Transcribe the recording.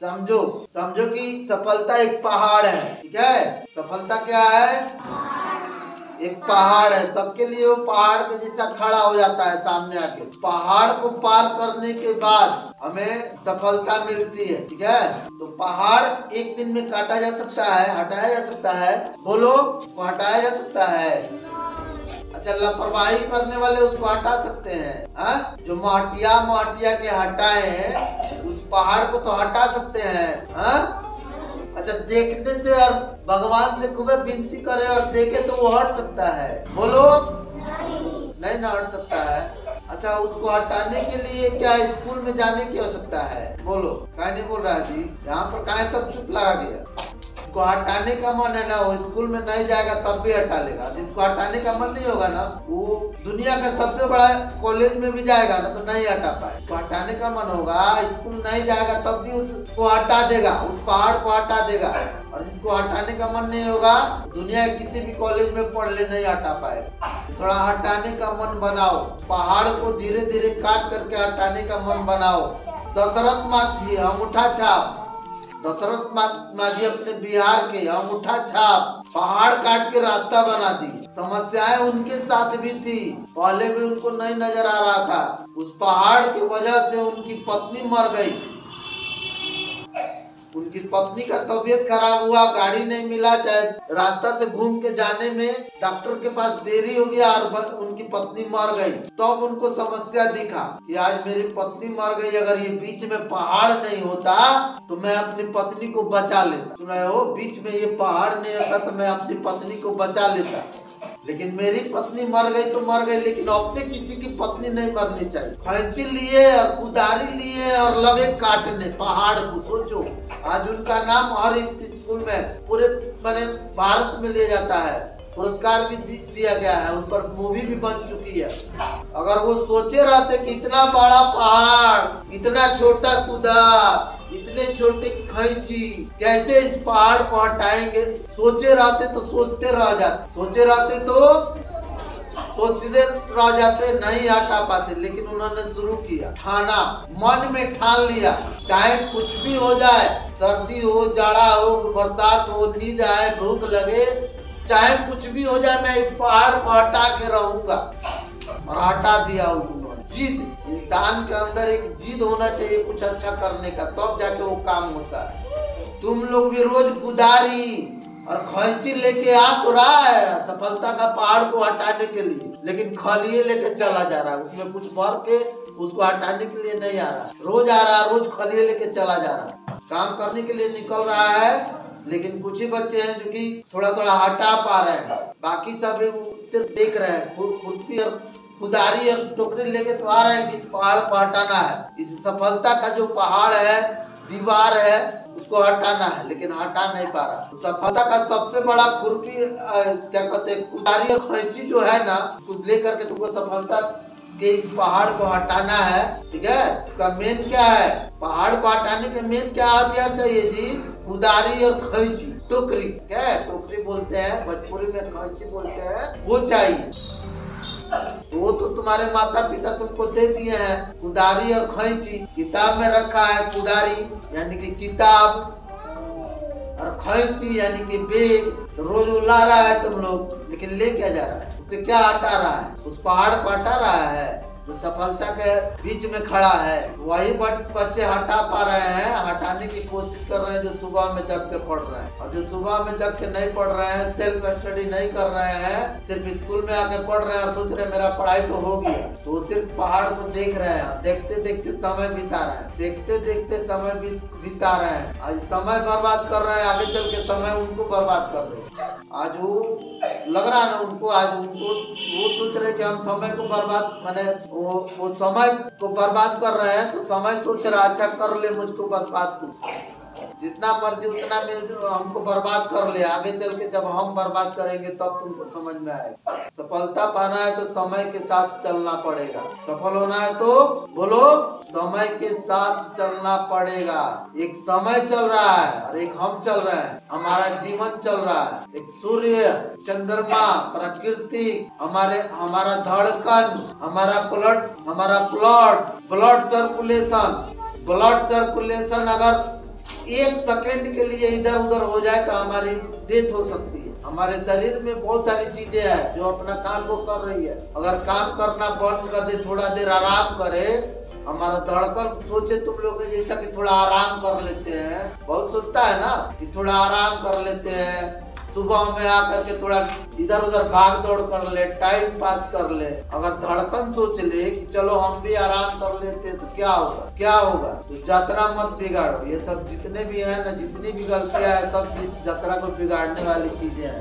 समझो समझो कि सफलता एक पहाड़ है, ठीक है। सफलता क्या है? एक पहाड़ है। सबके लिए वो पहाड़ के जैसा खड़ा हो जाता है सामने आके। पहाड़ को पार करने के बाद हमें सफलता मिलती है, ठीक है। तो पहाड़ एक दिन में काटा जा सकता है, हटाया जा सकता है? बोलो, उसको हटाया जा सकता है? अच्छा, लापरवाही करने वाले उसको हटा सकते हैं? हाँ, जो माटिया के हटाए हैं उस पहाड़ को तो हटा सकते हैं। हाँ, अच्छा, देखने से और भगवान से खूब विनती करे और देखे तो वो हट सकता है? बोलो, नहीं ना हट सकता है। अच्छा, उसको हटाने के लिए क्या स्कूल में जाने की आवश्यकता है? बोलो, क्या नहीं बोल रहा जी? यहाँ पर क्या सब चुप लगा गया? जिसको हटाने का मन है ना, वो स्कूल में नहीं जाएगा तब भी हटा लेगा। जिसको हटाने का मन नहीं होगा ना, वो दुनिया का सबसे बड़ा कॉलेज में भी जाएगा ना तो नहीं हटा पाए। उसको हटाने का मन होगा, स्कूल नहीं जाएगा तब भी उसको हटा देगा, उस पहाड़ को हटा देगा। और जिसको हटाने का मन नहीं होगा, दुनिया के किसी भी कॉलेज में पढ़ ले, नहीं हटा पाएगा। थोड़ा हटाने का मन बनाओ, पहाड़ को धीरे धीरे काट करके हटाने का मन बनाओ। दशरथ मांझी अंगूठा छाप, दशरथ मांझी अपने बिहार के अंगूठा छाप पहाड़ काट के रास्ता बना दी। समस्याएं उनके साथ भी थी, पहले भी उनको नहीं नजर आ रहा था। उस पहाड़ की वजह से उनकी पत्नी मर गई। उनकी पत्नी का तबीयत खराब हुआ, गाड़ी नहीं मिला, चाहे रास्ता से घूम के जाने में डॉक्टर के पास देरी हो गया और उनकी पत्नी मर गई। तब उनको समस्या दिखा कि आज मेरी पत्नी मर गई, अगर ये बीच में पहाड़ नहीं होता तो मैं अपनी पत्नी को बचा लेता। सुन रहे हो? बीच में ये पहाड़ नहीं होता तो मैं अपनी पत्नी को बचा लेता, लेकिन मेरी पत्नी मर गई तो मर गई, लेकिन अब से किसी की पत्नी नहीं मरनी चाहिए। कैंची लिए और कुदारी लिए और लगे काटने पहाड़ को। सोचो, आज उनका नाम हर स्कूल में पूरे मैंने भारत में लिया जाता है, पुरस्कार भी दिया गया है, उन पर मूवी भी बन चुकी है। अगर वो सोचे रहते कि इतना बड़ा पहाड़, इतना छोटा कुदार, इतने छोटे कैंची कैसे इस पहाड़ को हटाएंगे, सोचे रहते तो सोचते रह जाते, सोचे रहते तो सोचते रह जाते, नहीं हटा पाते। लेकिन उन्होंने शुरू किया, ठाना, मन में ठान लिया, चाहे कुछ भी हो जाए, सर्दी हो, जाड़ा हो, बरसात हो, नींद आए, भूख लगे, चाहे कुछ भी हो जाए, मैं इस पहाड़ को हटा के रहूंगा। और हटा दिया उन्होंने। जिद, इंसान के अंदर एक जिद होना चाहिए कुछ अच्छा करने का, तब जाके वो काम होता है। तुम लोग भी रोज कुदारी और कैंची लेके आ तो रहा है सफलता का पहाड़ को हटाने के लिए, लेकिन खलिए लेके चला जा रहा है, उसमें कुछ भर के उसको हटाने के लिए नहीं आ रहा। रोज आ रहा, रोज खलिए लेके चला जा रहा, काम करने के लिए निकल रहा है, लेकिन कुछ ही बच्चे हैं जो कि थोड़ा थोड़ा हटा पा रहे हैं, बाकी सब सिर्फ देख रहे हैं। खुरपी और कुदारी और टोकरी लेके तो आ रहे हैं कि इस पहाड़ को हटाना है, इस सफलता का जो पहाड़ है, दीवार है, उसको हटाना है, लेकिन हटा नहीं पा रहा। तो सफलता का सबसे बड़ा खुरपी क्या कहते हैं, कुदारी और कैंची जो है ना, उसको लेकर के तुमको सफलता के इस पहाड़ को हटाना है, ठीक है। इसका मेन क्या है, पहाड़ को हटाने के मेन क्या हथियार चाहिए जी? कुदारी और कैंची, टोकरी, क्या है, टोकरी बोलते हैं भोजपुरी में, कैंची बोलते हैं, वो चाहिए। वो तो तुम्हारे माता पिता तुमको दे दिए हैं, कुदारी और कैंची किताब में रखा है। कुदारी यानी कि किताब और कैंची यानी कि बैग। रोज ला रहा है तुम लोग, लेकिन ले क्या जा रहा है? उससे क्या हटा रहा है? उस पहाड़ को हटा रहा है जो सफलता के बीच में खड़ा है। वही बच्चे हटा पा रहे हैं, हटाने की कोशिश कर रहे हैं जो सुबह में जग के पढ़ रहे हैं। और जो सुबह में जग के नहीं पढ़ रहे हैं, सेल्फ स्टडी नहीं कर रहे हैं, सिर्फ स्कूल में आके पढ़ रहे हैं और सोच रहे हैं मेरा पढ़ाई तो हो गया, तो वो सिर्फ पहाड़ को देख रहे हैं, देखते देखते समय बिता रहे हैं, देखते देखते समय बिता रहे हैं। आज समय बर्बाद कर रहे हैं, आगे चल के समय उनको बर्बाद कर देगा। आज वो लग रहा है ना उनको, आज उनको वो सोच रहे कि हम समय को बर्बाद, माने वो समय को बर्बाद कर रहे हैं, तो समय सोच रहा अच्छा कर ले मुझको बर्बाद, तू जितना मर्जी उतना में हमको बर्बाद कर ले, आगे चल के जब हम बर्बाद करेंगे तब तुमको समझ में आएगा। सफलता पाना है तो समय के साथ चलना पड़ेगा, सफल होना है तो बोलो समय के साथ चलना पड़ेगा। एक समय चल रहा है और एक हम चल रहे हैं, हमारा जीवन चल रहा है। एक सूर्य, चंद्रमा, प्रकृति, हमारा धड़कन, हमारा ब्लड सर्कुलेशन अगर एक सेकंड के लिए इधर उधर हो जाए तो हमारी डेथ हो सकती है। हमारे शरीर में बहुत सारी चीजें हैं जो अपना काम को कर रही है। अगर काम करना बंद कर दे, थोड़ा देर आराम करे, हमारा धड़कन सोचे तुम लोग जैसा कि थोड़ा आराम कर लेते हैं, बहुत सोचता है ना कि थोड़ा आराम कर लेते हैं, सुबह में आकर के थोड़ा इधर उधर भाग दौड़ कर ले, टाइम पास कर ले। अगर धड़कन सोच ले कि चलो हम भी आराम कर लेते हैं तो क्या होगा, क्या होगा। तो यात्रा मत बिगाड़ो। ये सब जितने भी है ना, जितनी भी गलतियां है, सब यात्रा को बिगाड़ने वाली चीजें हैं।